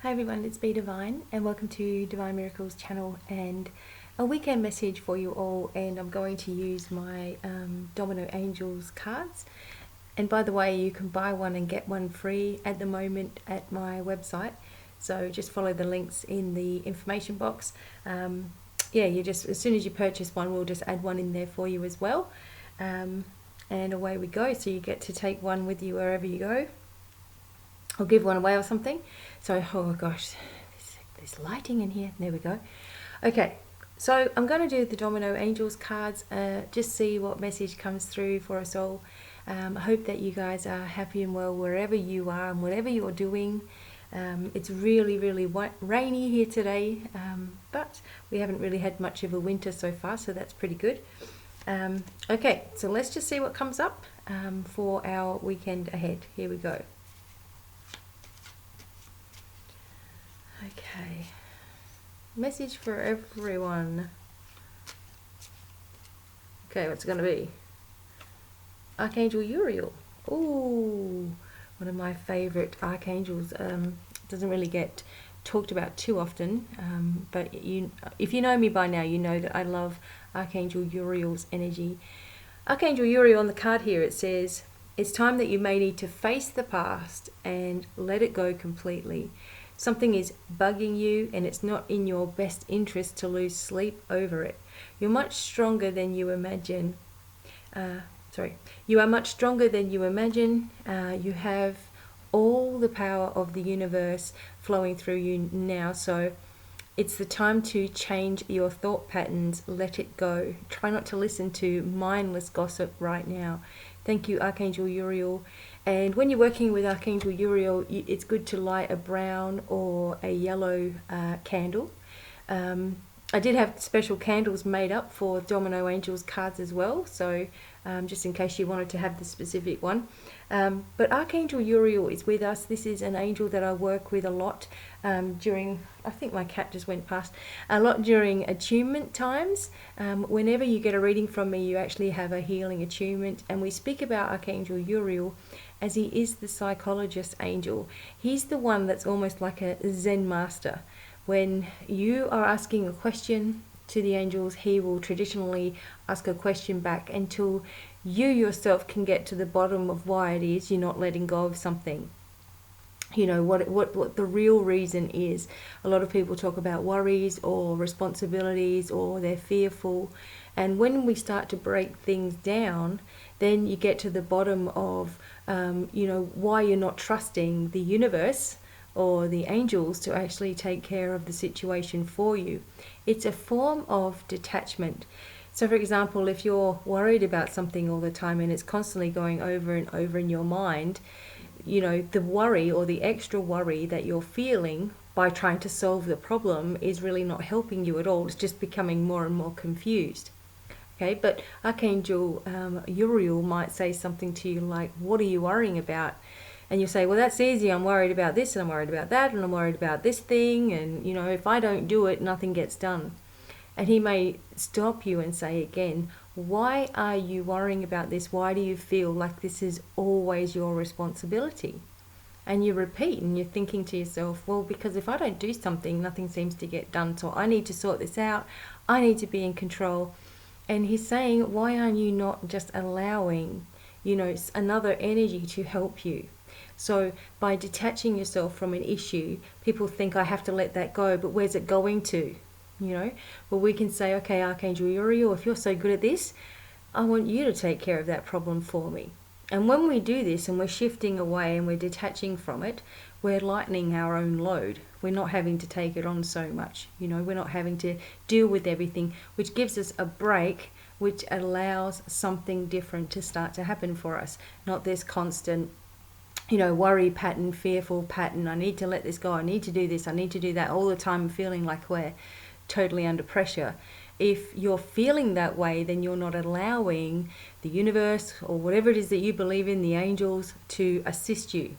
Hi everyone, it's BDevine and welcome to Divine Miracles channel and a weekend message for you all. And I'm going to use my Domino Angels cards. And by the way, you can buy one and get one free at the moment at my website. So just follow the links in the information box. You just, as soon as you purchase one, we'll just add one in there for you as well. And away we go. So you get to take one with you wherever you go, or give one away or something. So, oh gosh, there's lighting in here. There we go. Okay, so I'm going to do the Domino Angels cards, just see what message comes through for us all. I hope that you guys are happy and well wherever you are and whatever you're doing. It's really, really rainy here today, but we haven't really had much of a winter so far, so that's pretty good. Okay, so let's just see what comes up for our weekend ahead. Here we go. Okay, message for everyone. Okay, what's it going to be? Archangel Uriel. Ooh, one of my favorite archangels. Doesn't really get talked about too often, but if you know me by now, you know that I love Archangel Uriel's energy. Archangel Uriel, on the card here, it says, it's time that you may need to face the past and let it go completely. Something is bugging you and it's not in your best interest to lose sleep over it. You're much stronger than you imagine. You are much stronger than you imagine. You have all the power of the universe flowing through you now. So it's the time to change your thought patterns. Let it go. Try not to listen to mindless gossip right now. Thank you, Archangel Uriel. And when you're working with Archangel Uriel, it's good to light a brown or a yellow candle. I did have special candles made up for Domino Angels cards as well, so just in case you wanted to have the specific one. But Archangel Uriel is with us. This is an angel that I work with a lot during, I think my cat just went past, a lot during attunement times. Whenever you get a reading from me, you actually have a healing attunement, and we speak about Archangel Uriel as he is the psychologist angel. He's the one that's almost like a Zen master. When you are asking a question to the angels, he will traditionally ask a question back until you yourself can get to the bottom of why it is you're not letting go of something. You know, what the real reason is. A lot of people talk about worries or responsibilities, or they're fearful. And when we start to break things down, then you get to the bottom of, why you're not trusting the universe or the angels to actually take care of the situation for you. It's a form of detachment. So for example, if you're worried about something all the time and it's constantly going over and over in your mind, the worry or the extra worry that you're feeling by trying to solve the problem is really not helping you at all. It's just becoming more and more confused. Okay, but Archangel Uriel might say something to you like, what are you worrying about? And you say, well, that's easy. I'm worried about this and I'm worried about that and I'm worried about this thing. And, if I don't do it, nothing gets done. And he may stop you and say again, why are you worrying about this? Why do you feel like this is always your responsibility? And you repeat and you're thinking to yourself, well, because if I don't do something, nothing seems to get done. So I need to sort this out. I need to be in control. And he's saying, why aren't you not just allowing, another energy to help you? So by detaching yourself from an issue, people think I have to let that go, but where's it going to? Well, we can say, okay, Archangel Uriel, if you're so good at this, I want you to take care of that problem for me. And when we do this and we're shifting away and we're detaching from it, we're lightening our own load. We're not having to take it on so much. We're not having to deal with everything, which gives us a break, which allows something different to start to happen for us. Not this constant, worry pattern, fearful pattern. I need to let this go. I need to do this. I need to do that all the time, feeling like we're totally under pressure. If you're feeling that way, then you're not allowing the universe or whatever it is that you believe in, the angels, to assist you.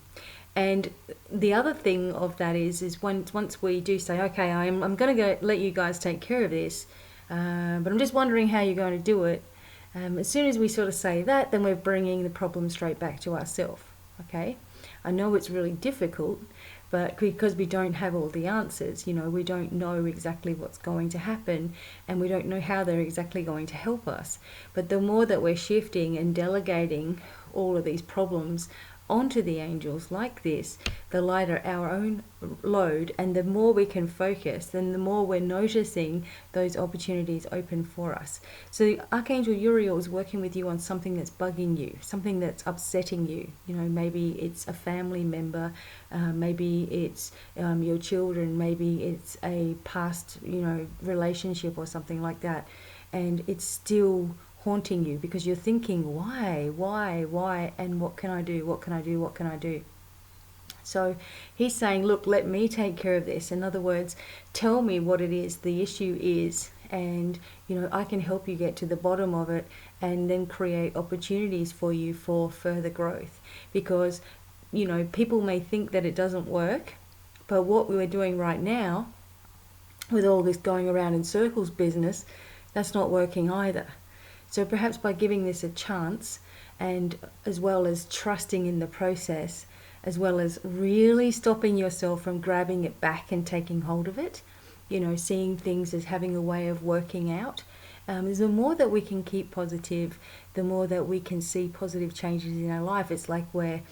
And the other thing of that is once we do say, okay, I'm going to go let you guys take care of this, but I'm just wondering how you're going to do it. As soon as we sort of say that, then we're bringing the problem straight back to ourselves. Okay, I know it's really difficult, But because we don't have all the answers, we don't know exactly what's going to happen, and we don't know how they're exactly going to help us. But the more that we're shifting and delegating all of these problems onto the angels like this, the lighter our own load, and the more we can focus, then the more we're noticing those opportunities open for us. So Archangel Uriel is working with you on something that's bugging you, something that's upsetting you. Maybe it's a family member, maybe it's your children, maybe it's a past relationship or something like that, and it's still haunting you because you're thinking, why, and what can I do? So he's saying, look, let me take care of this. In other words, tell me what it is, the issue is, and I can help you get to the bottom of it, and then create opportunities for you for further growth. Because people may think that it doesn't work, but what we're doing right now with all this going around in circles business, that's not working either. So perhaps by giving this a chance, and as well as trusting in the process, as well as really stopping yourself from grabbing it back and taking hold of it, seeing things as having a way of working out, the more that we can keep positive, the more that we can see positive changes in our life. It's like where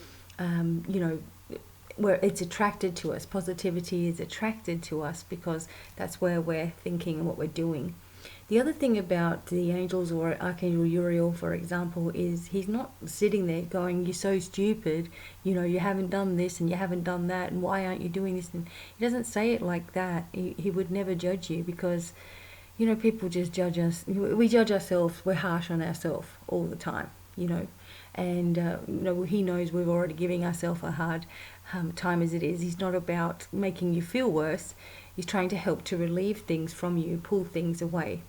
it's attracted to us. Positivity is attracted to us because that's where we're thinking and what we're doing. The other thing about the angels, or Archangel Uriel, for example, is he's not sitting there going, you're so stupid, you haven't done this and you haven't done that, and why aren't you doing this? And he doesn't say it like that. He would never judge you because, people just judge us. We judge ourselves. We're harsh on ourselves all the time, and he knows we're already giving ourselves a hard time as it is. He's not about making you feel worse. He's trying to help to relieve things from you, pull things away.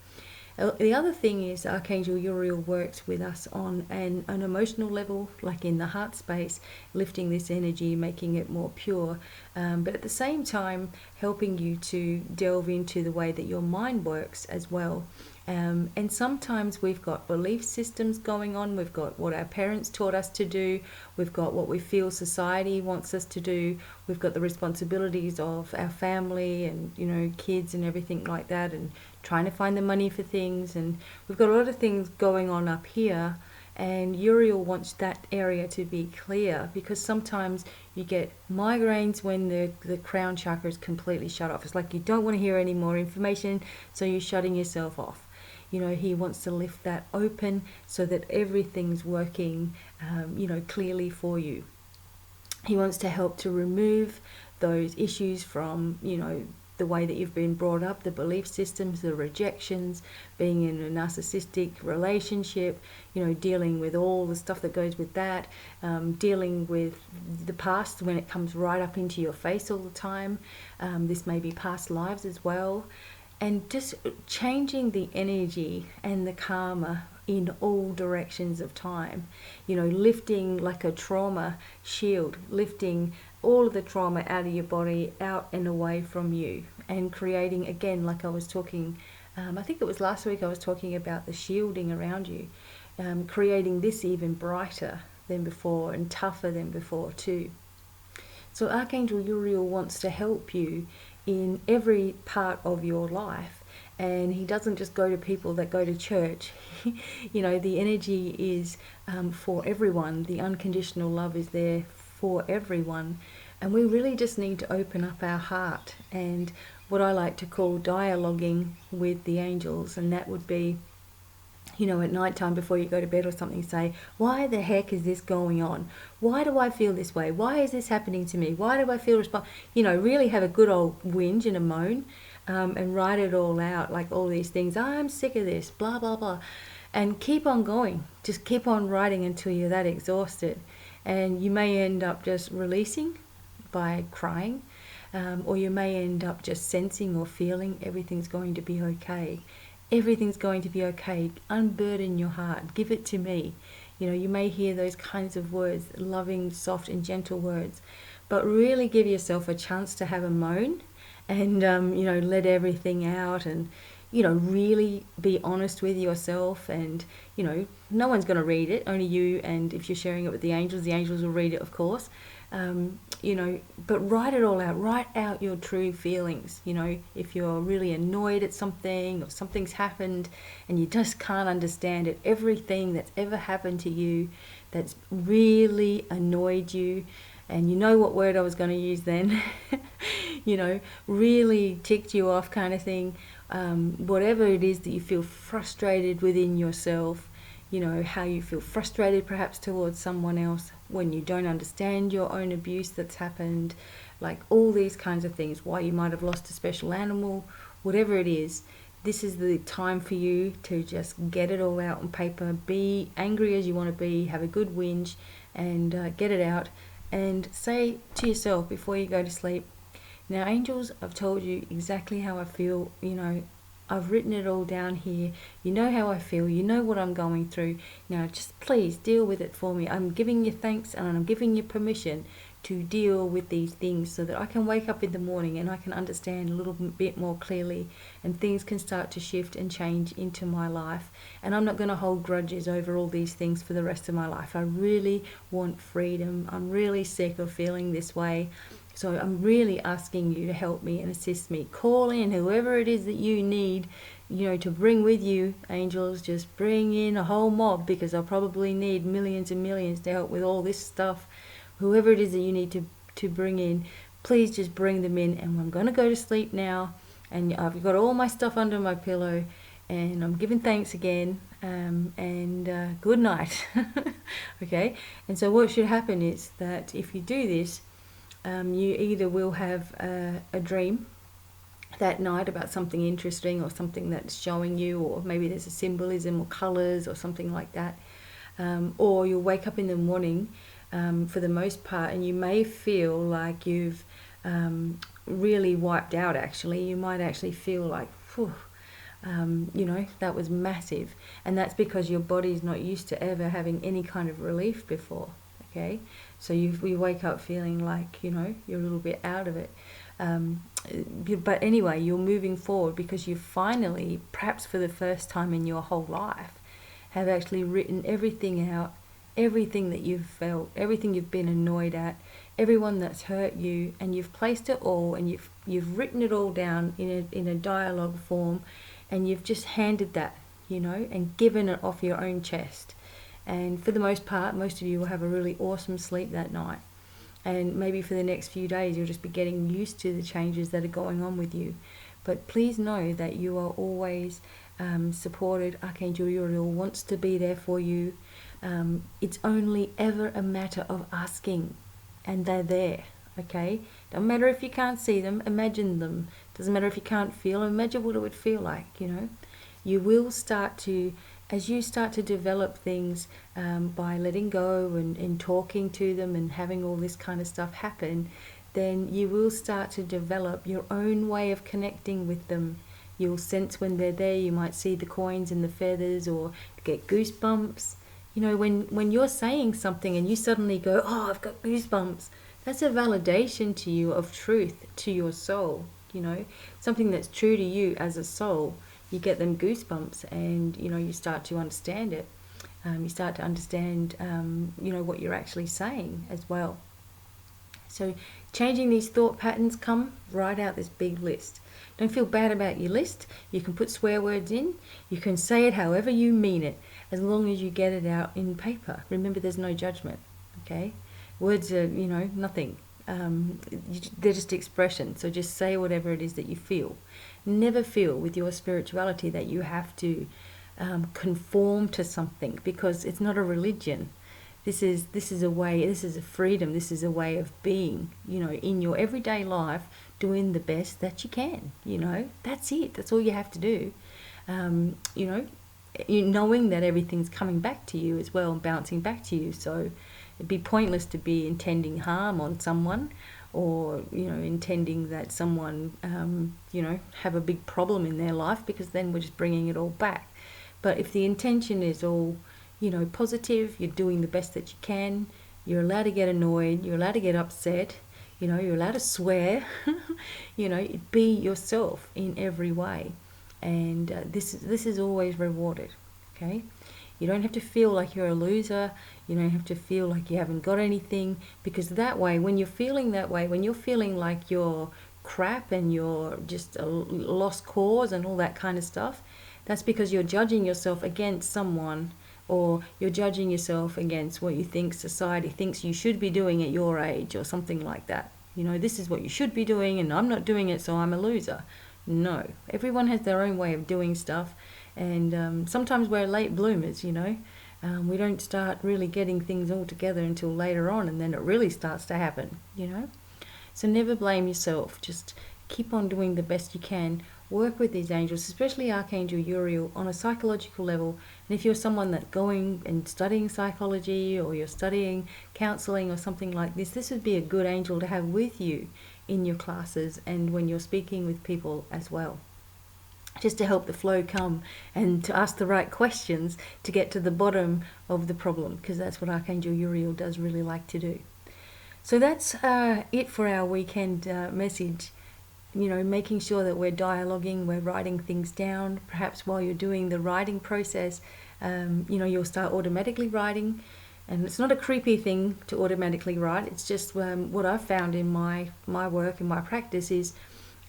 The other thing is Archangel Uriel works with us on an emotional level, like in the heart space, lifting this energy, making it more pure, but at the same time helping you to delve into the way that your mind works as well. And sometimes we've got belief systems going on, we've got what our parents taught us to do, we've got what we feel society wants us to do, we've got the responsibilities of our family and kids and everything like that, and trying to find the money for things, and we've got a lot of things going on up here. And Uriel wants that area to be clear, because sometimes you get migraines when the crown chakra is completely shut off. It's like you don't want to hear any more information, so you're shutting yourself off. He wants to lift that open so that everything's working, clearly for you. He wants to help to remove those issues from, the way that you've been brought up, the belief systems, the rejections, being in a narcissistic relationship, dealing with all the stuff that goes with that, dealing with the past when it comes right up into your face all the time. This may be past lives as well. And just changing the energy and the karma in all directions of time, lifting like a trauma shield, lifting all of the trauma out of your body, out and away from you, and creating, again, like I was talking, I think it was last week I was talking about the shielding around you, creating this even brighter than before and tougher than before too. So Archangel Uriel wants to help you in every part of your life, and he doesn't just go to people that go to church. The energy is for everyone. The unconditional love is there for everyone, and we really just need to open up our heart and what I like to call dialoguing with the angels. And that would be, at night time before you go to bed or something, say, why the heck is this going on? Why do I feel this way? Why is this happening to me? Why do I feel really have a good old whinge and a moan, and write it all out, like all these things. I'm sick of this, blah, blah, blah. And keep on going. Just keep on writing until you're that exhausted. And you may end up just releasing by crying, or you may end up just sensing or feeling everything's going to be okay. Everything's going to be okay. Unburden your heart. Give it to me. You may hear those kinds of words, loving, soft and gentle words, but really give yourself a chance to have a moan and, let everything out, and, really be honest with yourself. And, no one's going to read it, only you. And if you're sharing it with the angels will read it, of course. but write it all out. Write out your true feelings. You know, if you're really annoyed at something or something's happened and you just can't understand it, everything that's ever happened to you that's really annoyed you, and you know what word I was going to use then, you know, really ticked you off kind of thing, whatever it is that you feel frustrated within yourself, you know, how you feel frustrated perhaps towards someone else when you don't understand your own abuse that's happened, like all these kinds of things, why you might have lost a special animal, whatever it is, this is the time for you to just get it all out on paper, be angry as you want to be, have a good whinge, and get it out, and say to yourself before you go to sleep, now angels, I've told you exactly how I feel, you know, I've written it all down here. You know how I feel. You know what I'm going through. Now just please deal with it for me. I'm giving you thanks and I'm giving you permission to deal with these things so that I can wake up in the morning and I can understand a little bit more clearly, and things can start to shift and change into my life. And I'm not going to hold grudges over all these things for the rest of my life. I really want freedom. I'm really sick of feeling this way. So I'm really asking you to help me and assist me. Call in whoever it is that you need, you know, to bring with you, angels. Just bring in a whole mob, because I'll probably need millions and millions to help with all this stuff. Whoever it is that you need to bring in, please just bring them in. And I'm going to go to sleep now. And I've got all my stuff under my pillow. And I'm giving thanks again. And good night. Okay? And so what should happen is that if you do this, you either will have a dream that night about something interesting or something that's showing you, or maybe there's a symbolism or colours or something like that, or you'll wake up in the morning for the most part and you may feel like you've really wiped out. Actually, you might actually feel like, phew, you know, that was massive, and that's because your body's not used to ever having any kind of relief before. Okay, so you wake up feeling like, you know, you're a little bit out of it, but anyway, you're moving forward because you finally, perhaps for the first time in your whole life, have actually written everything out, everything that you've felt, everything you've been annoyed at, everyone that's hurt you, and you've placed it all, and you've written it all down in a dialogue form, and you've just handed that, you know, and given it off your own chest. And for the most part, most of you will have a really awesome sleep that night. And maybe for the next few days, you'll just be getting used to the changes that are going on with you. But please know that you are always supported. Archangel Uriel wants to be there for you. It's only ever a matter of asking, and they're there. Okay? Don't matter if you can't see them, imagine them. Doesn't matter if you can't feel them, imagine what it would feel like, you know. You will start to, as you start to develop things by letting go and talking to them and having all this kind of stuff happen, then you will start to develop your own way of connecting with them. You'll sense when they're there. You might see the coins and the feathers, or get goosebumps. You know, when you're saying something and you suddenly go, oh, I've got goosebumps, that's a validation to you of truth to your soul, you know, something that's true to you as a soul. You get them goosebumps, and you know, you start to understand it. You start to understand, you know, what you're actually saying as well. So changing these thought patterns, write out this big list. Don't feel bad about your list. You can put swear words in. You can say it however you mean it, as long as you get it out in paper. Remember, there's no judgment. Okay, words are, you know, nothing. They're just expression. So just say whatever it is that you feel. Never feel with your spirituality that you have to conform to something, because it's not a religion. This is a way, this is a freedom, this is a way of being, you know, in your everyday life, doing the best that you can, you know. That's it. That's all you have to do. You know, knowing that everything's coming back to you as well and bouncing back to you. So it'd be pointless to be intending harm on someone, or, you know, intending that someone, you know, have a big problem in their life, because then we're just bringing it all back. But if the intention is all, you know, positive, you're doing the best that you can, you're allowed to get annoyed, you're allowed to get upset, you know, you're allowed to swear, you know, be yourself in every way. And this is always rewarded, okay? You don't have to feel like you're a loser. You don't have to feel like you haven't got anything, because that way, when you're feeling that way, when you're feeling like you're crap and you're just a lost cause and all that kind of stuff, that's because you're judging yourself against someone, or you're judging yourself against what you think society thinks you should be doing at your age, or something like that. You know, this is what you should be doing and I'm not doing it, so I'm a loser. No, everyone has their own way of doing stuff, and sometimes we're late bloomers, you know. We don't start really getting things all together until later on, and then it really starts to happen, you know. So never blame yourself. Just keep on doing the best you can. Work with these angels, especially Archangel Uriel, on a psychological level. And if you're someone that's going and studying psychology, or you're studying counseling or something like this, this would be a good angel to have with you in your classes and when you're speaking with people as well. Just to help the flow come and to ask the right questions to get to the bottom of the problem, because that's what Archangel Uriel does really like to do. So that's it for our weekend message. You know, making sure that we're dialoguing, we're writing things down. Perhaps while you're doing the writing process, you know, you'll start automatically writing. And it's not a creepy thing to automatically write. It's just what I've found in my work and my practice is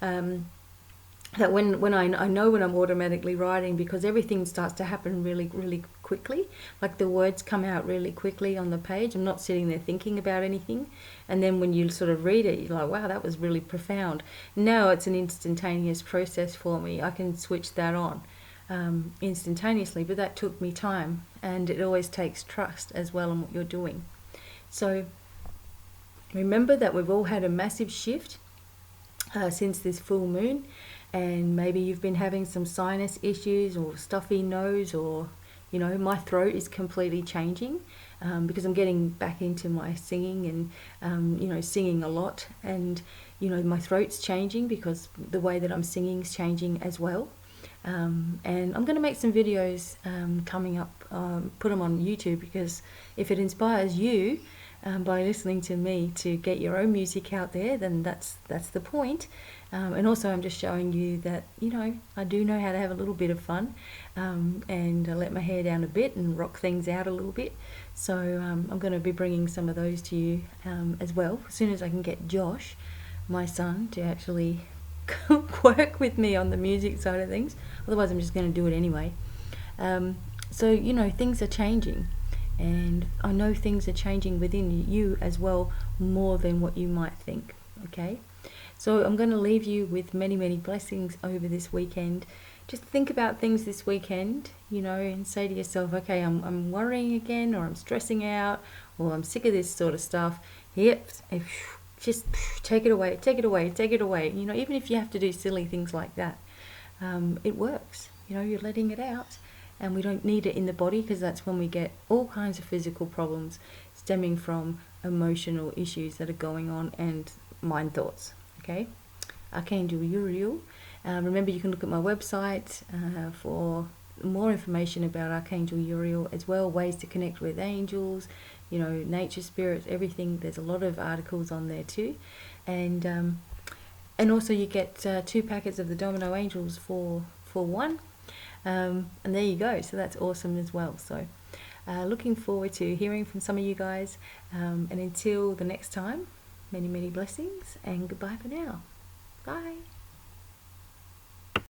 that when I know when I'm automatically writing, because everything starts to happen really, really quickly. Like the words come out really quickly on the page. I'm not sitting there thinking about anything. And then when you sort of read it, you're like, wow, that was really profound. Now it's an instantaneous process for me. I can switch that on instantaneously, but that took me time. And it always takes trust as well in what you're doing. So remember that we've all had a massive shift since this full moon. And maybe you've been having some sinus issues or stuffy nose, or, you know, my throat is completely changing because I'm getting back into my singing and, you know, singing a lot. And, you know, my throat's changing because the way that I'm singing is changing as well. And I'm going to make some videos coming up, put them on YouTube, because if it inspires you by listening to me to get your own music out there, then that's the point. And also I'm just showing you that, you know, I do know how to have a little bit of fun and let my hair down a bit and rock things out a little bit. So I'm going to be bringing some of those to you as well, as soon as I can get Josh, my son, to actually work with me on the music side of things. Otherwise I'm just going to do it anyway. So, you know, things are changing. And I know things are changing within you as well, more than what you might think, okay? So I'm going to leave you with many, many blessings over this weekend. Just think about things this weekend, you know, and say to yourself, okay, I'm worrying again, or I'm stressing out, or I'm sick of this sort of stuff. Yep, just take it away, take it away, take it away. You know, even if you have to do silly things like that, it works. You know, you're letting it out. And we don't need it in the body, because that's when we get all kinds of physical problems stemming from emotional issues that are going on and mind thoughts. Okay, Archangel Uriel. Remember, you can look at my website for more information about Archangel Uriel as well, ways to connect with angels, you know, nature spirits, everything. There's a lot of articles on there too, and also you get 2 packets of the Domino angels for one. And there you go. So that's awesome as well. So looking forward to hearing from some of you guys. And until the next time, many, many blessings and goodbye for now. Bye.